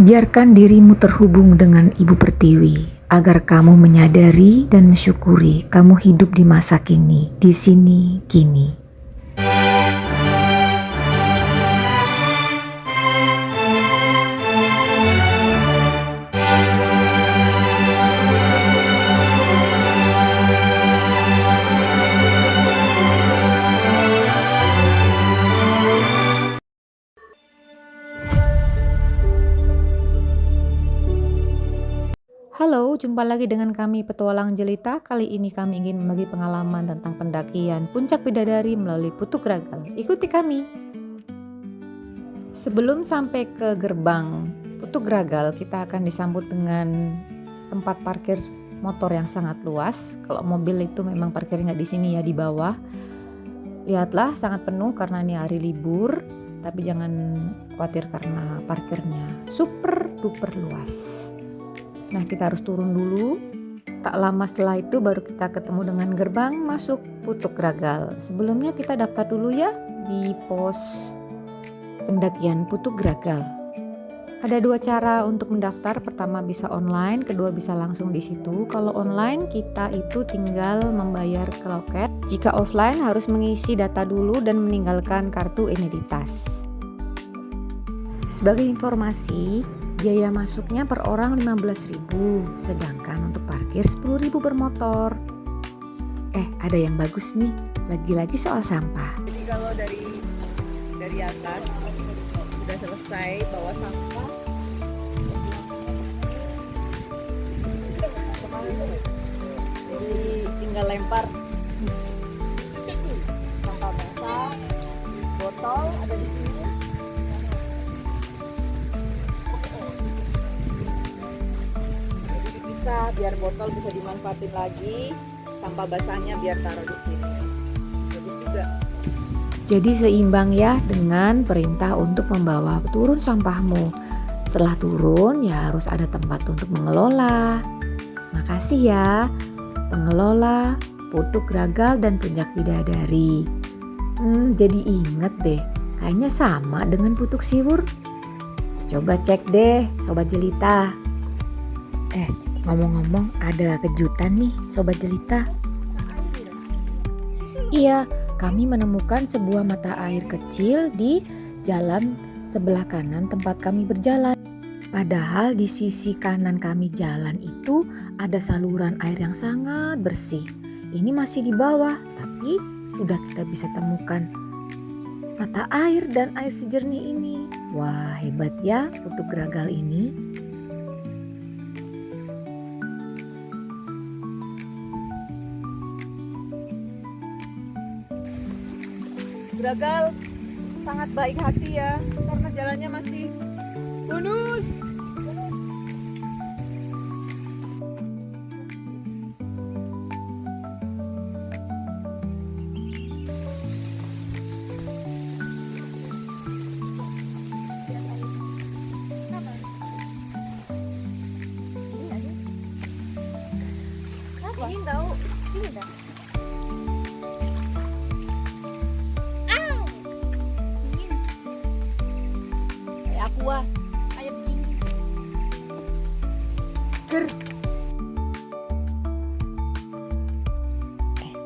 Biarkan dirimu terhubung dengan Ibu Pertiwi agar kamu menyadari dan mensyukuri kamu hidup di masa kini, di sini, kini. Halo, jumpa lagi dengan kami Petualang Jelita. Kali ini kami ingin membagi pengalaman tentang pendakian Puncak Bidadari melalui Putuk Ragal. Ikuti kami. Sebelum sampai ke gerbang Putuk Ragal, kita akan disambut dengan tempat parkir motor yang sangat luas. Kalau mobil itu memang parkirnya nggak di sini ya, di bawah. Lihatlah, sangat penuh karena ini hari libur. Tapi jangan khawatir karena parkirnya super duper luas. Nah, kita harus turun dulu. Tak lama setelah itu baru kita ketemu dengan gerbang masuk Putuk Ragal. Sebelumnya kita daftar dulu ya di pos pendakian Putuk Ragal. Ada dua cara untuk mendaftar. Pertama bisa online, kedua bisa langsung di situ. Kalau online kita itu tinggal membayar ke loket. Jika offline harus mengisi data dulu dan meninggalkan kartu identitas. Sebagai informasi, biaya masuknya per orang 15.000, sedangkan untuk parkir 10.000 per motor. Ada yang bagus nih, lagi-lagi soal sampah. Jadi kalau dari atas sudah selesai bawa sampah, jadi tinggal lempar sampah basah, botol ada di sini. Biar botol bisa dimanfaatin lagi, sampah basahnya biar taruh di sini. Bagus juga. Jadi seimbang ya dengan perintah untuk membawa turun sampahmu. Setelah turun ya harus ada tempat untuk mengelola. Makasih ya pengelola Putuk Ragal dan Puncak Bidadari. Jadi inget deh, kayaknya sama dengan Putuk Siwur. Coba cek deh Sobat Jelita. Ngomong-ngomong, ada kejutan nih Sobat Jelita. Iya, kami menemukan sebuah mata air kecil di jalan sebelah kanan tempat kami berjalan. Padahal di sisi kanan kami jalan itu ada saluran air yang sangat bersih. Ini masih di bawah, tapi sudah kita bisa temukan mata air dan air sejernih ini. Wah, hebat ya Putuk Ragal ini. Ragal sangat baik hati ya, karena jalannya masih bonus. Ingin tahu? Ini dah. Aqua kayak begini.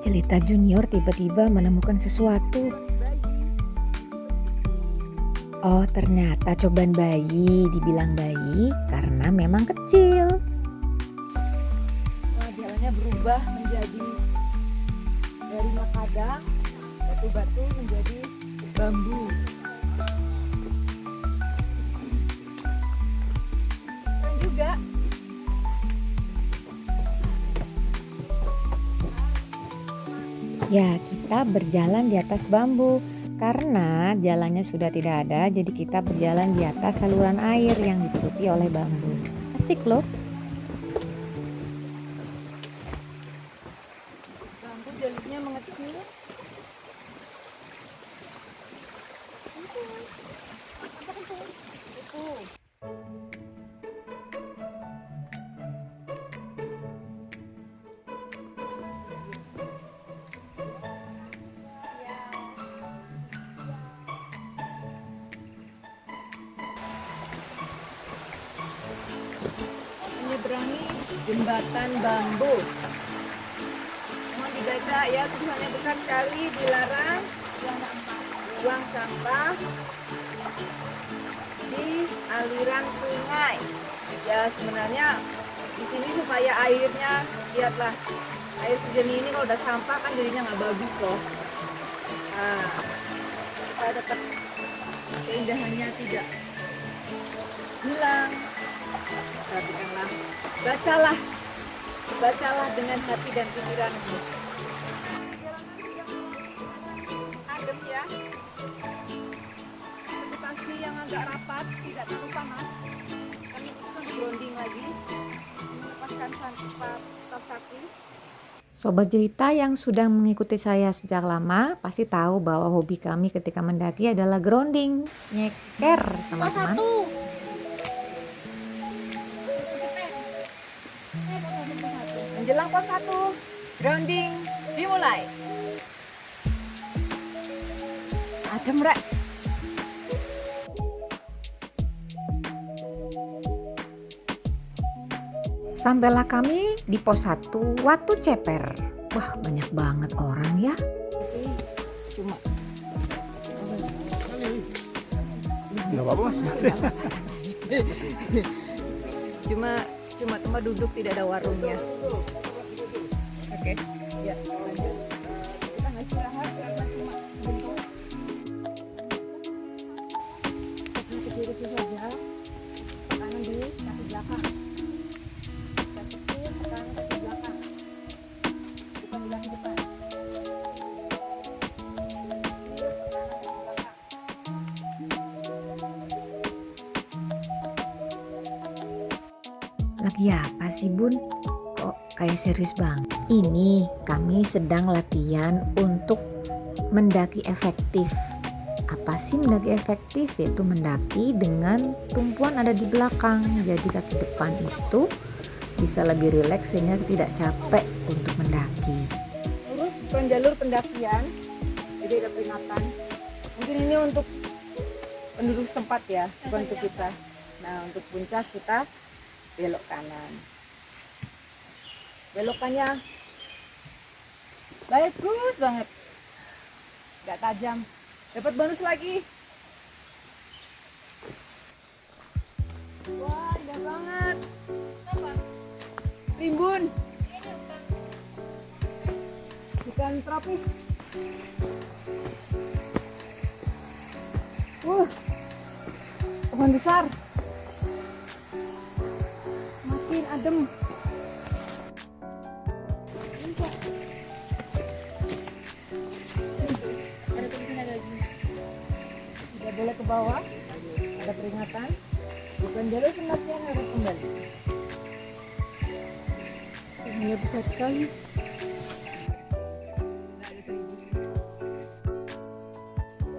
Jelita Junior tiba-tiba menemukan sesuatu. Oh, ternyata cobaan bayi. Dibilang bayi karena memang kecil. Wah, jalannya berubah menjadi dari makadam, batu-batu menjadi bambu. Juga Ya, kita berjalan di atas bambu. Karena jalannya sudah tidak ada, jadi kita berjalan di atas saluran air yang ditutupi oleh bambu. Asik loh. bambu jalurnya mengecil. menyeberangi jembatan bambu. Mohon dijaga ya, tulisannya besar sekali, dilarang buang sampah di aliran sungai. Ya sebenarnya di sini supaya airnya, lihatlah, air sejernih ini kalau udah sampah kan jadinya nggak bagus loh. Nah, kita tetap keindahannya tidak hilang. Perhatikanlah, bacalah dengan hati dan pikiranmu. Adem ya, vegetasi yang agak rapat, tidak terlalu panas. Kami butuhkan grounding lagi, melepaskan tas kaki. Sobat Jelita yang sudah mengikuti saya sejak lama pasti tahu bahwa hobi kami ketika mendaki adalah grounding, nyeker teman-teman. Menjelang pos 1, grounding dimulai. Adem rek. Sampailah kami di pos 1 Watu Ceper. Wah, banyak banget orang ya. Cuma Nggak apa-apa mas. cuma tempat duduk, tidak ada warungnya. Oke, ya lanjut. Kita nggak istirahat karena cuma bentuk. Kaki ke kiri saja, kanan di kaki belakang. Kaki kiri, kanan kaki belakang. Bukan di kaki depan. Lagi apa sih Bun? Kok kayak serius bang? Ini kami sedang latihan untuk mendaki efektif. Apa sih mendaki efektif? Yaitu mendaki dengan tumpuan ada di belakang. Jadi kaki depan itu bisa lebih rileks sehingga tidak capek untuk mendaki. Lurus bukan jalur pendakian, jadi ada peringatan. Mungkin ini untuk penduduk setempat ya, bukan untuk kita. Nah, untuk puncak kita belok kanan. Belokannya bagus banget, nggak tajam. Dapat bonus lagi. Wah, indah banget. Apa? Rimbun. Hutan tropis. Pohon besar. Makin adem. Ada tulisannya lagi. Tidak boleh ke bawah. Ada peringatan. Bukan jalur pendakian, harus kembali. Ini besar sekali.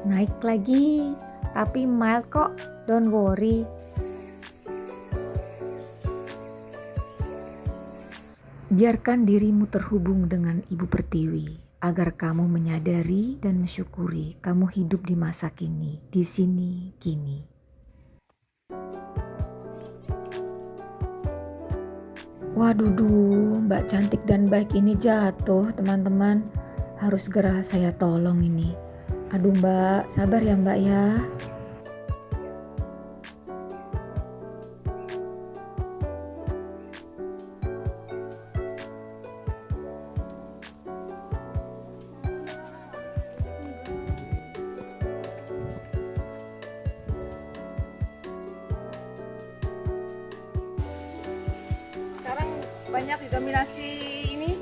Naik lagi, tapi mild kok, don't worry. Biarkan dirimu terhubung dengan Ibu Pertiwi agar kamu menyadari dan mensyukuri kamu hidup di masa kini, di sini, kini. Waduh, Mbak cantik dan baik ini jatuh, teman-teman. Harus segera saya tolong ini. Aduh Mbak, sabar ya Mbak ya. Sekarang banyak didominasi ini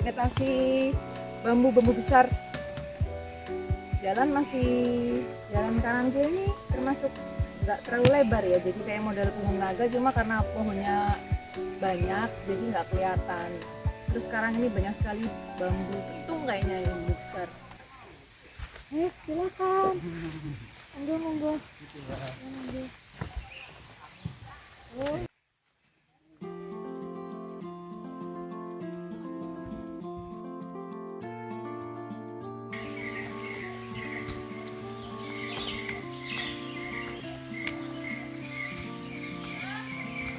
vegetasi bambu-bambu besar. Jalan jalan kanan kiri ini termasuk nggak terlalu lebar ya, jadi kayak model pohon naga, cuma karena pohonnya banyak jadi nggak kelihatan. Terus sekarang ini banyak sekali bambu tutung kayaknya yang bambu besar. Silakan. Monggo. Oh.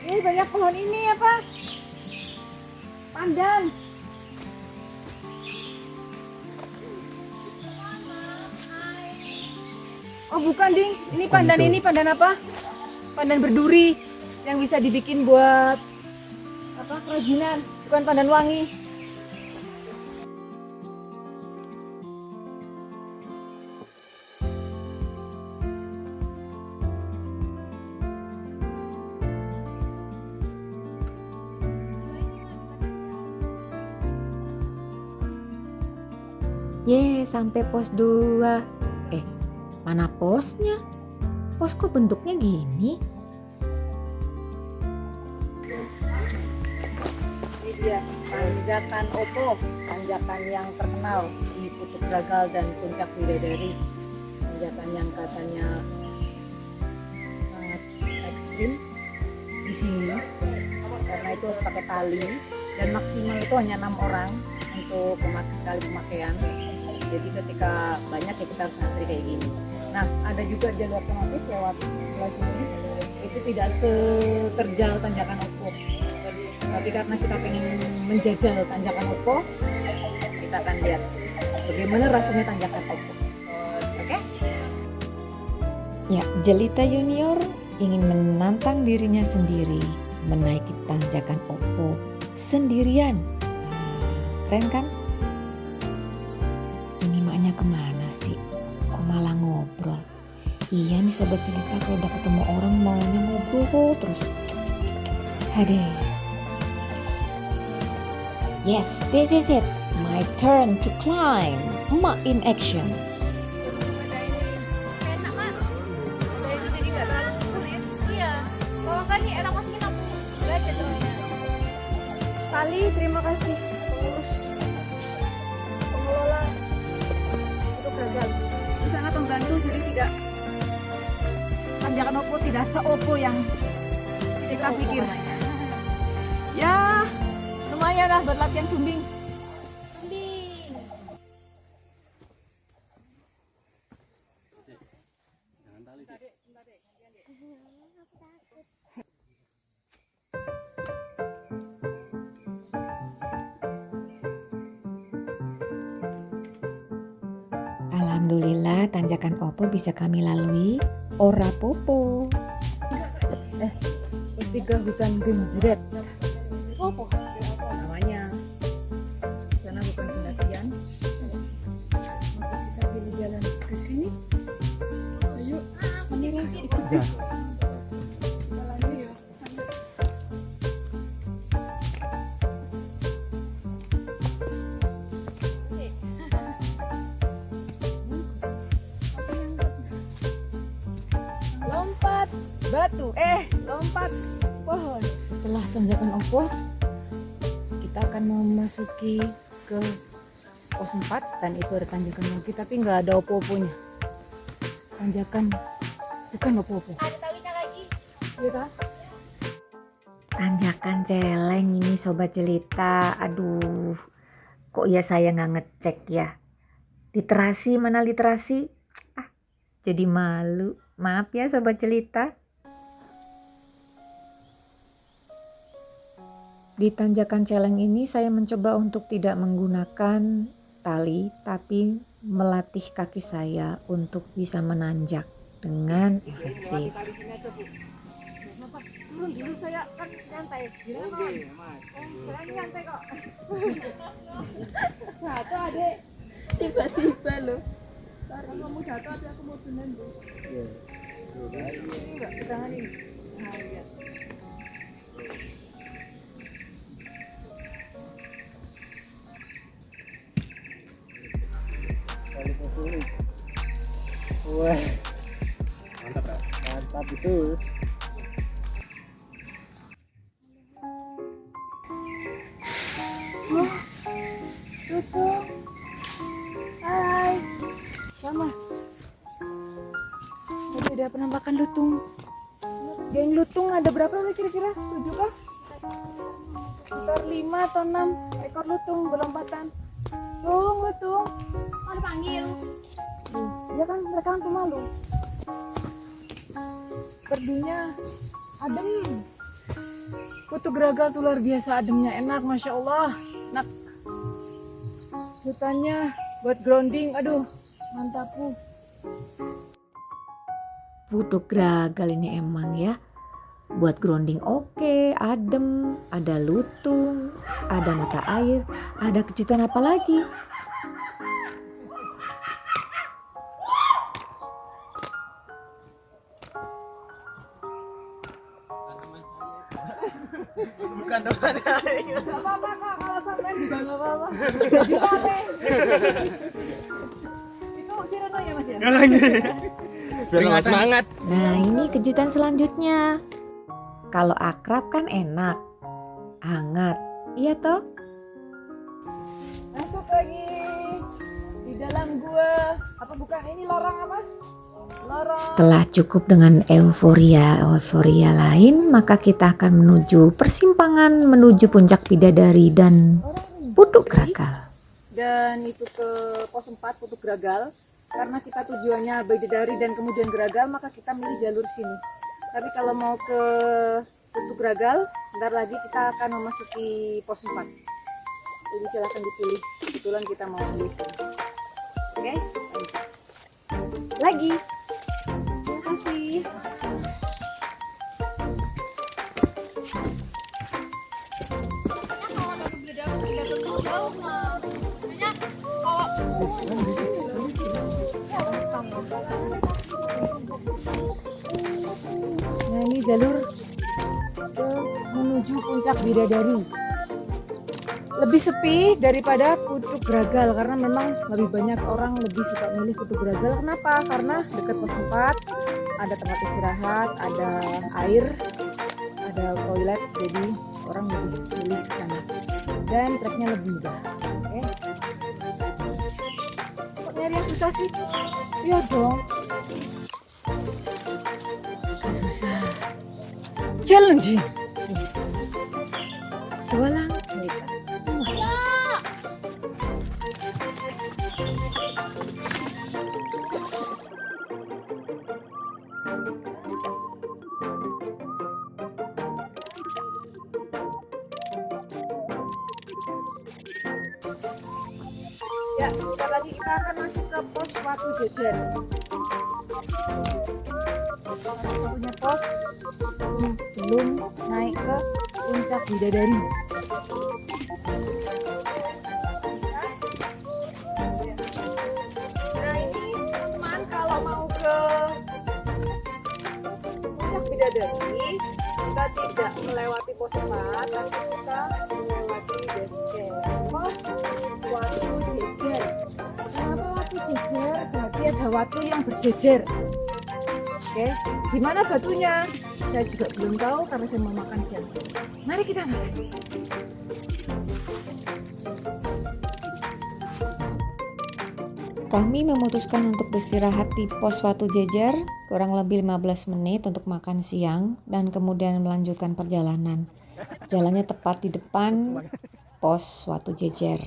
Ini banyak pohon ini apa? Pandan. Oh bukan ding, ini pandan itu? ini pandan apa? Pandan berduri yang bisa dibikin buat apa kerajinan, bukan pandan wangi. Ye, sampai pos 2. Mana posnya? Pos kok bentuknya gini? Ini dia tanjakan Opo, tanjakan yang terkenal di Kutub Gagal dan Puncak Bidadari. Tanjakan yang katanya sangat ekstrim di sini karena itu harus pakai tali dan maksimal itu hanya 6 orang untuk sekali pemakaian. Jadi ketika banyak ya kita harus ngantri kayak gini. Nah ada juga jalur alternatif lewat sebelah sini. Itu tidak seterjal tanjakan Opo. Tapi karena kita pengen menjajal tanjakan Opo, kita akan lihat bagaimana rasanya tanjakan Opo. Oke? Ya, Jelita Junior ingin menantang dirinya sendiri menaiki tanjakan Opo sendirian. Keren kan? Ini maknya kemana sih? Kok malah ngobrol? Iya nih sobat Jelita, kalau udah ketemu orang maunya ngobrol terus. Hadeh. Yes, this is it. My turn to climb. Ma in action. Enak mas. Udah itu jadi nggak terlalu sulit. Iya. Kalau nggak nih enak mas kita belajar soalnya. Kali terima kasih pengurus pengelola Kutub Gagal. Sangat membantu jadi tidak tanjakan Opo tidak seopo yang kita pikir. Ya lumayan lah buat latihan sumbing. Alhamdulillah tanjakan Opo bisa kami lalui. Ora popo. Ketiga hutan genjret. Apa? Namanya. Di sana bukan pendakian. Maka kita pilih jalan ke sini. Ayo, Amira ikut sih. Jalannya ya. Lompat batu, lompat pohon. Setelah tanjakan Opo, kita akan memasuki ke pos 4 dan itu ada tanjakan lagi tapi nggak ada opo-oponya. Tanjakan bukan opo-opo. Ada talinya lagi. Iya kah? Tanjakan celeng ini sobat Jelita. Aduh, kok ya saya nggak ngecek ya. Literasi mana literasi? Jadi malu. Maaf ya sobat Jelita. Di tanjakan celeng ini saya mencoba untuk tidak menggunakan tali tapi melatih kaki saya untuk bisa menanjak dengan efektif. Turun dulu saya kan nyantai. Saya nyantai kok. Jatuh adek. Tiba-tiba loh. Sorry. Kamu jatuh adek aku mau tulen bu. Ini enggak pegangan ini. Nah, lihat. Wah, mantap ya? Mantap itu. Lutung. Hai. Sama. Tadi ada penampakan lutung. Geng lutung ada berapa sih kira-kira? 7 kah? Sekitar 5 atau 6 ekor lutung berlompatan. Lutung. Mau dipanggil. Ya kan mereka kan pemalu. Perdinya adem. Putu Gragal tuh luar biasa ademnya, enak, masya Allah. Enak. Hutannya buat grounding, aduh, mantap Bu. Putu Gragal ini emang ya buat grounding oke, adem, ada lutung, ada mata air, ada kejutan apa lagi? Bukan teman saya. Gak apa-apa Kak, kalau sampai juga gak apa-apa. Jadi aneh. Itu si Reno ya Mas ya? Enggak lagi. Biar nggak semangat. Nah ini kejutan selanjutnya. Kalau akrab kan enak, hangat, iya toh? Masuk lagi di dalam gua. Apa bukan ini lorong apa? Lorong. Setelah cukup dengan euforia lain, maka kita akan menuju persimpangan menuju Puncak Bidadari dan Putu Gragal. Dan itu ke pos 4 Putu Gragal. Karena kita tujuannya Bidadari dan kemudian Gragal, maka kita milih jalur sini. Tapi kalau mau ke Putu Gragal, bentar lagi kita akan memasuki pos 4. Jadi silahkan dipilih. Kebetulan kita mau pilih. Oke? Lagi. Terima kasih. Nah ini jalur menuju Puncak Bidadari. Lebih sepi daripada Putu Gragal karena memang lebih banyak orang lebih suka milih Putu Gragal. Kenapa? Karena dekat pos 4, ada tempat istirahat, ada air, ada toilet, jadi orang lebih milih ke sana. Dan treknya lebih mudah. Oke. Kok nyari yang susah sih? Iya dong. Gak susah. Challenge. Coba lah. Ya, sebentar lagi kita akan masuk ke pos Watu Jejer. Kita punya pos belum naik ke Puncak Bidadari. Nah ini teman kalau mau ke Puncak Bidadari, kita tidak melewati pos 4, tapi kita melewati Jejer. Pos Watu Jejer. Kenapa Watu Jejer? Berarti ada watu yang berjejer. Oke, di mana batunya? Saya juga belum tahu karena saya mau makan siang. Mari kita makan. Kami memutuskan untuk beristirahat di pos Watu Jejer kurang lebih 15 menit untuk makan siang dan kemudian melanjutkan perjalanan. Jalannya tepat di depan pos Watu Jejer.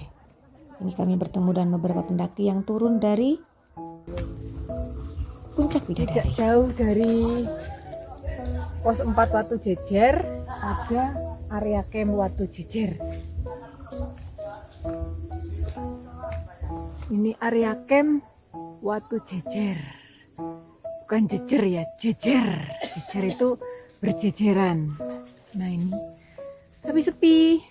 Ini kami bertemu dengan beberapa pendaki yang turun dari Puncak Tidak Bidadari. jauh dari pos 4 Watu Jejer ada area camp Watu Jejer. Ini area camp Watu Jejer. Bukan jejer ya, jejer. Jejer itu berjejeran. Nah ini. Tapi sepi.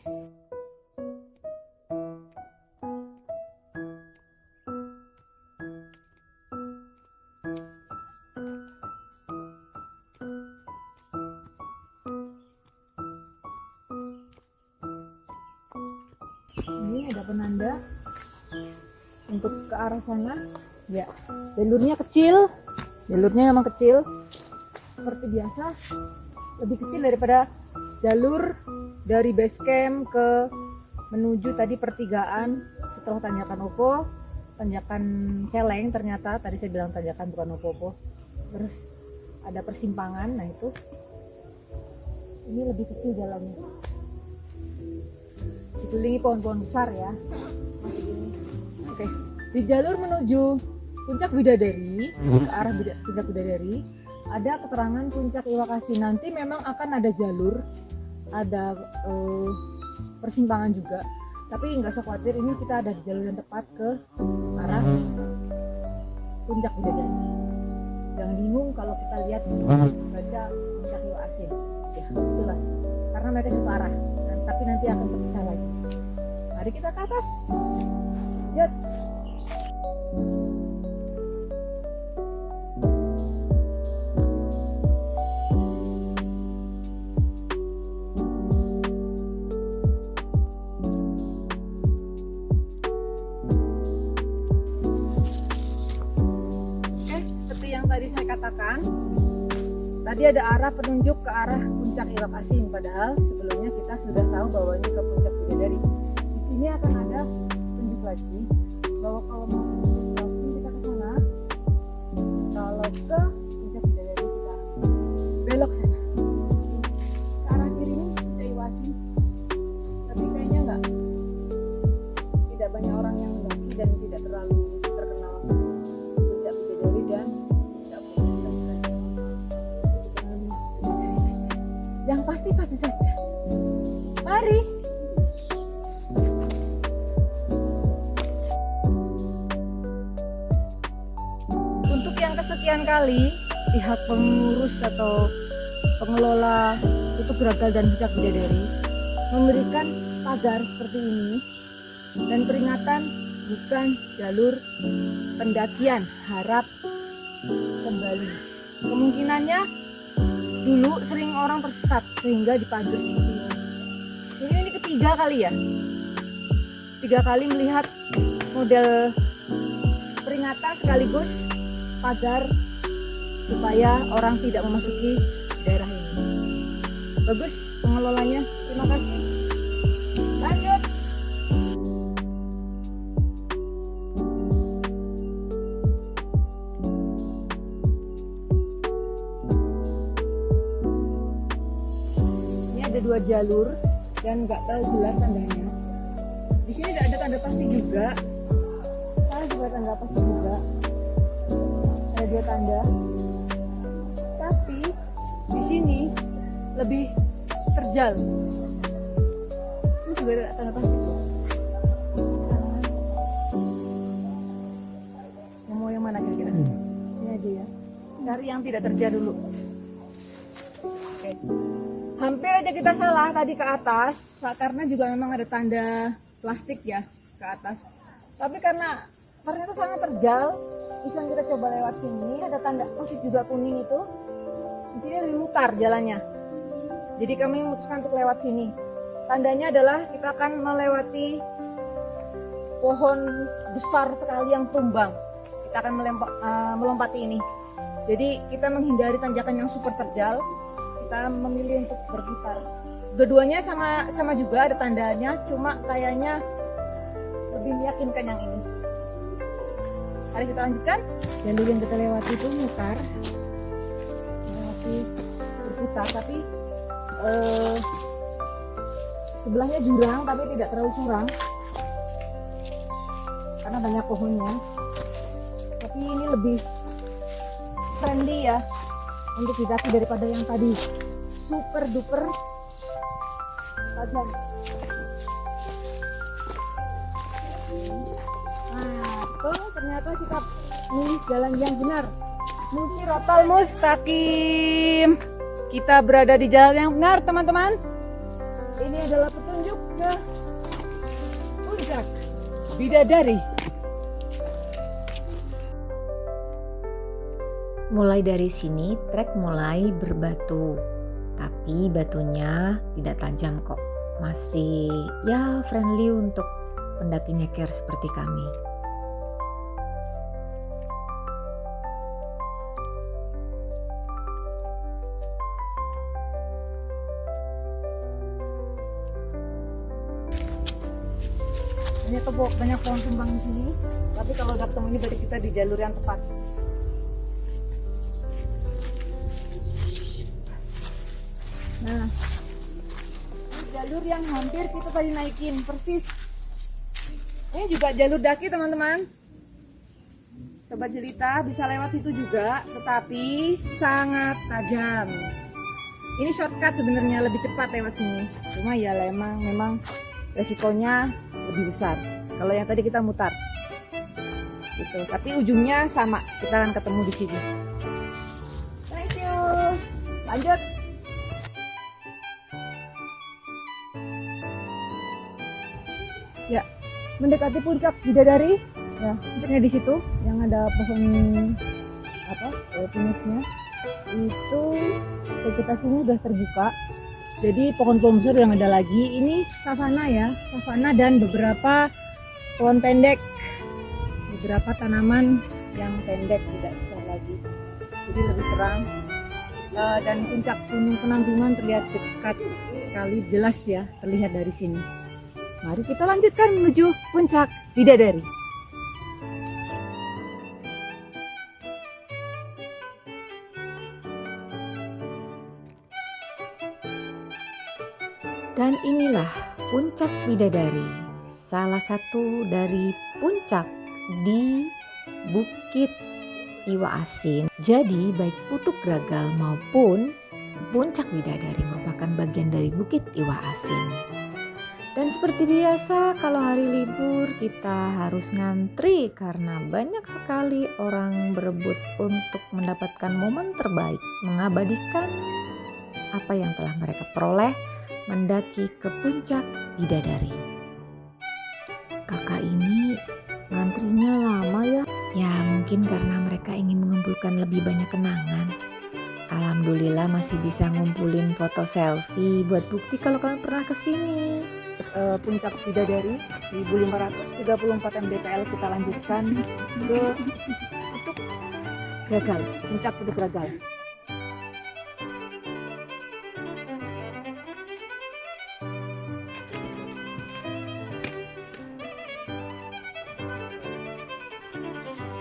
Ini ada penanda untuk ke arah sana. Ya, jalurnya kecil. Jalurnya memang kecil. Seperti biasa, lebih kecil daripada jalur dari base camp ke menuju tadi pertigaan setelah tanjakan Opo, tanjakan Celeng ternyata tadi saya bilang tanjakan bukan Opo. Terus ada persimpangan, nah itu. Ini lebih kecil jalannya. Dikelilingi pohon-pohon besar ya. Oke, di jalur menuju Puncak Bidadari ke arah Puncak Bidadari ada keterangan Puncak Iwakasi. Nanti memang akan ada jalur ada persimpangan juga. Tapi nggak usah khawatir, ini kita ada di jalur yang tepat ke arah Puncak Bidadari. Jangan bingung kalau kita lihat baca Puncak Iwa Asin. Ya, itulah. Karena mereka satu arah. Tapi nanti akan terpecah lagi. Mari kita ke atas. Lihat. Tadi saya katakan, tadi ada arah penunjuk ke arah Puncak Iwak Asin, padahal sebelumnya kita sudah tahu bahwa ini ke Puncak Bidadari. Di sini akan ada penunjuk lagi bahwa kalau mau ke Puncak Iwak Asin kita ke sana, kalau ke Puncak Bidadari kita belok sana. Ke arah kiri ini Puncak Iwak Asin, tapi kayaknya tidak banyak orang yang mendaki dan tidak terlalu terkenal Puncak Bidadari dan yang pasti saja. Mari. Untuk yang kesekian kali, pihak pengurus atau pengelola Tutuk Gragal dan Puncak Bidadari memberikan pagar seperti ini dan peringatan bukan jalur pendakian, harap kembali. Kemungkinannya dulu sering orang tersesat sehingga dipagar seperti ini. Ini ketiga kali ya, 3 kali melihat model peringatan sekaligus pagar supaya orang tidak memasuki daerah ini. Bagus pengelolanya, terima kasih. Lanjut. Ada 2 jalur dan nggak tahu jelas tandanya. Di sini tidak ada tanda pasti juga. Sana juga tanda pasti juga. Ada 2 tanda. Tapi di sini lebih terjal. Ini juga ada tanda pasti. Mau yang mana kira-kira? Ini aja ya. Cari yang tidak terjal dulu. Oke. Hampir aja kita salah tadi ke atas karena juga memang ada tanda plastik ya ke atas. Tapi karena ternyata sangat terjal, misalnya kita coba lewat sini ada tanda plastik juga kuning itu. Di sini lebih mutar jalannya. Jadi kami memutuskan untuk lewat sini. Tandanya adalah kita akan melewati pohon besar sekali yang tumbang. Kita akan melompati ini. Jadi kita menghindari tanjakan yang super terjal. Kita memilih untuk berputar. Keduanya sama juga ada tandanya, cuma kayaknya lebih meyakinkan yang ini. Mari kita lanjutkan. Jalur yang kita lewati itu mutar, masih berputar, tapi sebelahnya jurang tapi tidak terlalu curam karena banyak pohonnya. Tapi ini lebih friendly ya untuk didaki daripada yang tadi super duper tajam. Nah, tuh ternyata kita milih jalan yang benar. Musirotol mustaqim. Kita berada di jalan yang benar, teman-teman. Ini adalah petunjuk ke Puncak Bidadari. Mulai dari sini trek mulai berbatu, tapi batunya tidak tajam kok. Masih ya friendly untuk pendaki nyeker seperti kami. Banyak pohon tumbang di sini, tapi kalau udah ketemu ini berarti kita di jalur yang tepat. Nah, jalur yang hampir kita tadi naikin persis. Ini juga jalur daki, teman-teman. Sobat Jelita bisa lewat situ juga, tetapi sangat tajam. Ini shortcut sebenarnya, lebih cepat lewat sini. Cuma ya memang resikonya lebih besar. Kalau yang tadi kita mutar. Gitu. Tapi ujungnya sama, kita akan ketemu di sini. Thank you. Lanjut. Ya, mendekati puncak bidadari. Ya, puncaknya di situ yang ada pohon pinusnya. Itu vegetasinya sudah terbuka. Jadi pohon besar yang ada lagi. Ini savana ya, savana dan beberapa pohon pendek. Beberapa tanaman yang pendek tidak besar lagi. Jadi lebih terang. Dan puncak Gunung Penanggungan terlihat dekat sekali, jelas ya, terlihat dari sini. Mari kita lanjutkan menuju puncak bidadari. Dan inilah puncak bidadari, salah satu dari puncak di Bukit Iwa Asin. Jadi baik Putuk Gragal maupun puncak bidadari merupakan bagian dari Bukit Iwa Asin. Dan seperti biasa kalau hari libur kita harus ngantri karena banyak sekali orang berebut untuk mendapatkan momen terbaik, mengabadikan apa yang telah mereka peroleh mendaki ke puncak bidadari. Kakak ini ngantrinya lama ya? Ya mungkin karena mereka ingin mengumpulkan lebih banyak kenangan. Alhamdulillah masih bisa ngumpulin foto selfie buat bukti kalau kalian pernah kesini. Puncak bidadari 1534 mdpl kita lanjutkan ke Putuk Gragal, puncak Putuk Gragal.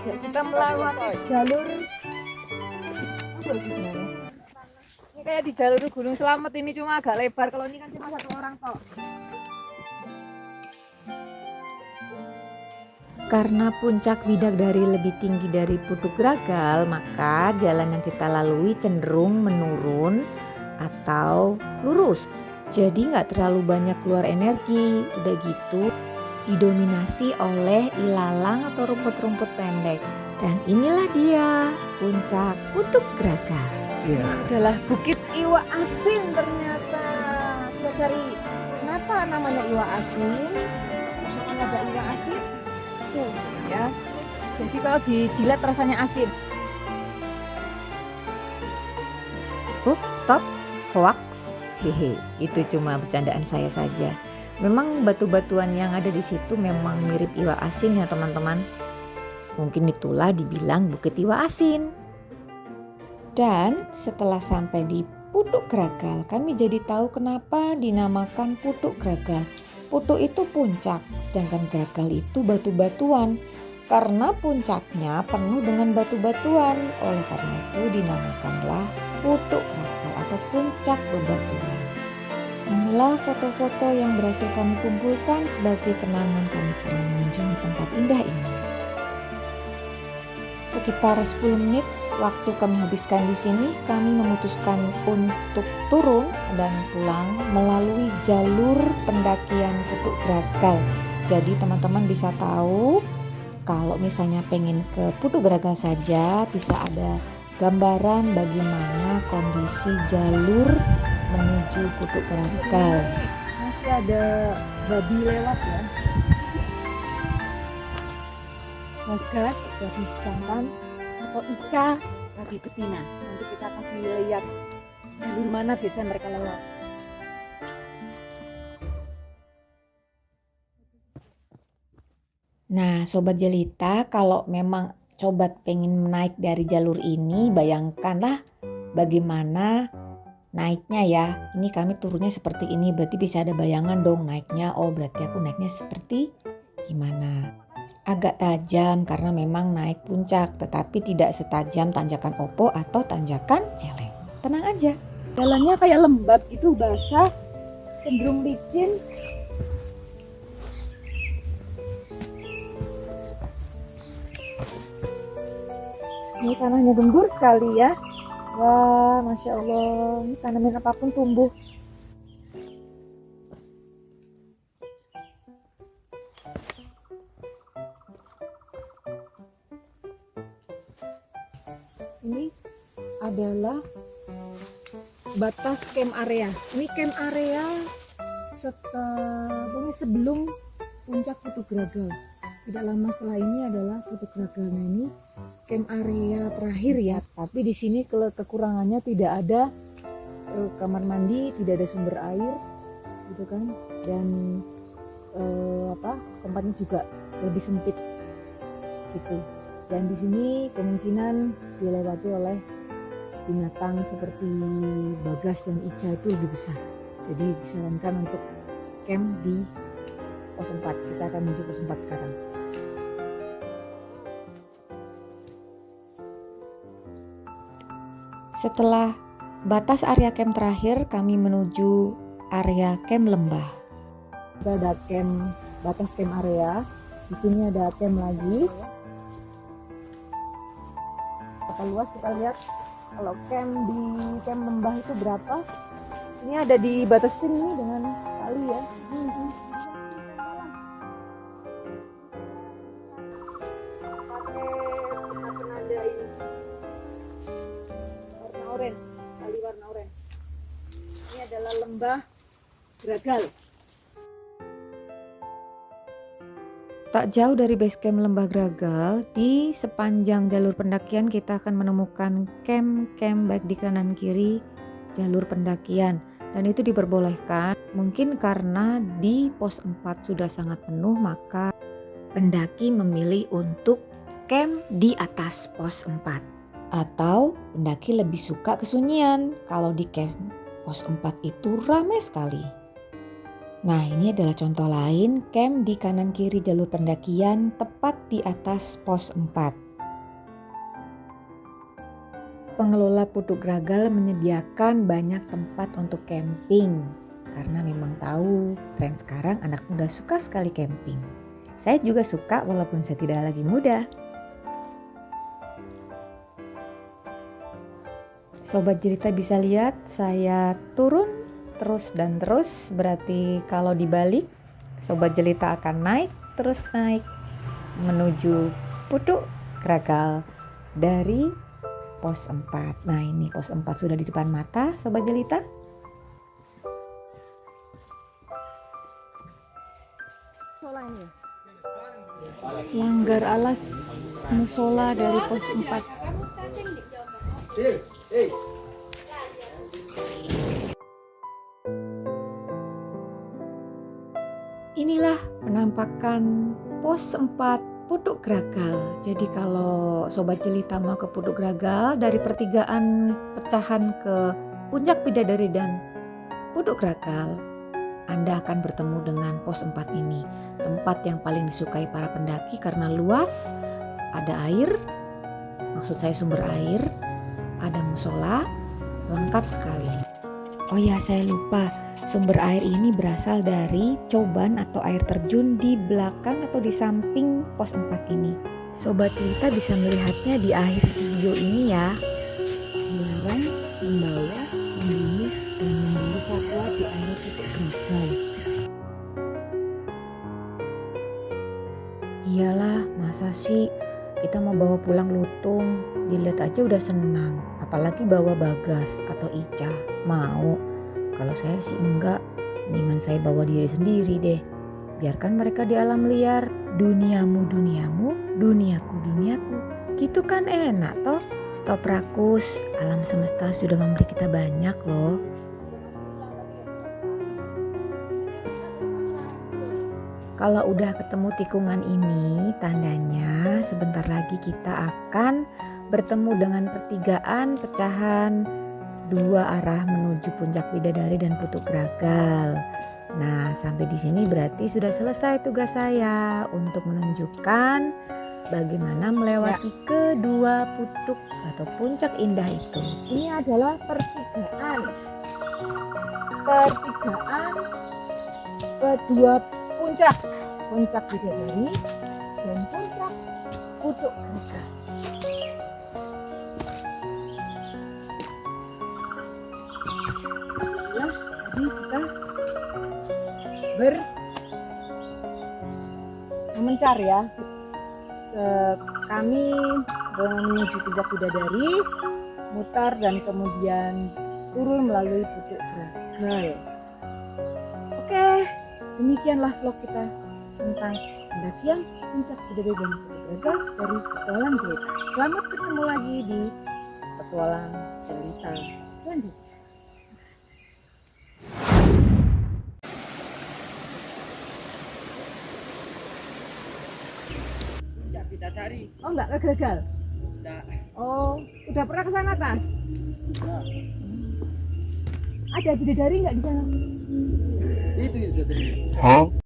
Ya, kita melewati jalur ini kayak di jalur Gunung Slamet ini, cuma agak lebar. Kalau ini kan cuma satu orang kok. Karena puncak bidadari lebih tinggi dari Putuk Gragal, maka jalan yang kita lalui cenderung menurun atau lurus. Jadi nggak terlalu banyak keluar energi. Udah gitu didominasi oleh ilalang atau rumput-rumput pendek. Dan inilah dia puncak Putuk Gragal. Iya. Adalah Bukit Iwa Asin ternyata. Kita cari kenapa namanya Iwa Asin. Ada Iwa Asin tuh ya. Jadi kalau dijilat rasanya asin. Stop, hoax. Hehe, itu cuma bercandaan saya saja. Memang batu-batuan yang ada di situ memang mirip Iwa Asin ya teman-teman. Mungkin itulah dibilang Bukit Iwa Asin. Dan setelah sampai di Putuk Gragal, kami jadi tahu kenapa dinamakan Putuk Gragal. Putuk itu puncak, sedangkan Gragal itu batu-batuan. Karena puncaknya penuh dengan batu-batuan, oleh karena itu dinamakanlah Putuk Gragal atau puncak bebatuan. Inilah foto-foto yang berhasil kami kumpulkan sebagai kenangan kami pernah mengunjungi tempat indah ini. Sekitar 10 menit waktu kami habiskan di sini, kami memutuskan untuk turun dan pulang melalui jalur pendakian Putuk Gragal. Jadi teman-teman bisa tahu kalau misalnya pengen ke Putuk Gragal saja, bisa ada gambaran bagaimana kondisi jalur menuju Putuk Gragal. Masih ada babi lewat ya. Bagas, babi jantan atau Ica, babi betina. Nanti kita kasih lihat jalur mana biasanya mereka lewat. Nah Sobat Jelita, kalau memang Sobat pengen naik dari jalur ini, bayangkanlah bagaimana naiknya ya. Ini kami turunnya seperti ini, berarti bisa ada bayangan dong naiknya. Oh berarti aku naiknya seperti gimana. Agak tajam karena memang naik puncak, tetapi tidak setajam tanjakan Opo atau tanjakan Celeng. Tenang aja. Jalannya kayak lembab itu, basah, cenderung licin. Ini tanahnya gembur sekali ya. Wah, Masya Allah, ini tanaman apapun tumbuh. Ini adalah batas camp area. Ini camp area sebelum puncak Putuk Gragal. Tidak lama setelah ini adalah Putuk Gragal. Nah, ini camp area terakhir ya. Tapi di sini kekurangannya tidak ada kamar mandi, tidak ada sumber air, gitu kan. Dan tempatnya juga lebih sempit, gitu. Dan di sini kemungkinan dilewati oleh binatang seperti bagas dan ica itu lebih besar. Jadi disarankan untuk camp di pos 4. Kita akan menuju pos 4 sekarang. Setelah batas area camp terakhir, kami menuju area camp lembah. Kita ada camp, batas camp area. Di sini ada camp lagi. Berapa luas kita lihat. Kalau camp di camp lembah itu berapa? Ini ada di batas sini dengan kali ya. Pakai penanda ini. Warna oranye, kali warna oranye. Ini adalah lembah Gragal. Tak jauh dari base camp Lembah Gragal, di sepanjang jalur pendakian kita akan menemukan camp-camp baik di kanan kiri jalur pendakian. Dan itu diperbolehkan, mungkin karena di pos 4 sudah sangat penuh, maka pendaki memilih untuk camp di atas pos 4. Atau pendaki lebih suka kesunyian, kalau di camp pos 4 itu ramai sekali. Nah, ini adalah contoh lain camp di kanan kiri jalur pendakian tepat di atas pos 4. Pengelola Putuk Gragal menyediakan banyak tempat untuk camping karena memang tahu tren sekarang anak muda suka sekali camping. Saya juga suka walaupun saya tidak lagi muda. Sobat Jelita bisa lihat saya turun terus dan terus, berarti kalau dibalik Sobat Jelita akan naik terus naik menuju Putuk Gragal dari pos 4. Nah, ini pos 4 sudah di depan mata Sobat Jelita. Langgar alas musola dari pos 4. Inilah penampakan pos 4 Putuk Gragal. Jadi kalau Sobat Jelita mau ke Putuk Gragal dari pertigaan pecahan ke Puncak Bidadari dan Putuk Gragal, Anda akan bertemu dengan pos 4 ini. Tempat yang paling disukai para pendaki karena luas, ada air, maksud saya sumber air, ada musola, lengkap sekali. Oh ya, saya lupa. Sumber air ini berasal dari coban atau air terjun di belakang atau di samping pos 4 ini. Sobat Jelita bisa melihatnya di akhir video ini ya. Dilarang membawa, membunuh, dan memburu satwa di area Putuk Gragal. Iyalah, masa sih kita mau bawa pulang lutung? Dilihat aja udah senang, apalagi bawa bagas atau ica. Mau? Kalau saya sih enggak, mendingan saya bawa diri sendiri deh. Biarkan mereka di alam liar, duniamu duniamu, duniaku duniaku. Gitu kan enak toh? Stop rakus, alam semesta sudah memberi kita banyak loh. Kalau udah ketemu tikungan ini, tandanya sebentar lagi kita akan bertemu dengan pertigaan pecahan dua arah menuju Puncak Bidadari dan Putuk Gragal. Nah, sampai di sini berarti sudah selesai tugas saya untuk menunjukkan bagaimana melewati kedua putuk atau puncak indah itu. Ini adalah pertigaan kedua puncak, Puncak Bidadari dan Puncak Putuk Gragal. memencar ya. Kami menuju puncak bidadari, mutar dan kemudian turun melalui Pucuk Gragal. Oke, demikianlah vlog kita tentang pendakian puncak bidadari dan Pucuk Gragal dari petualang cerita. Selamat ketemu lagi di petualang cerita selanjutnya. Puncak Bidadari. Oh enggak ke Gragal? Enggak. Oh, udah pernah ke sana Tas? Ada bidadari nggak di sana? Itu tadi.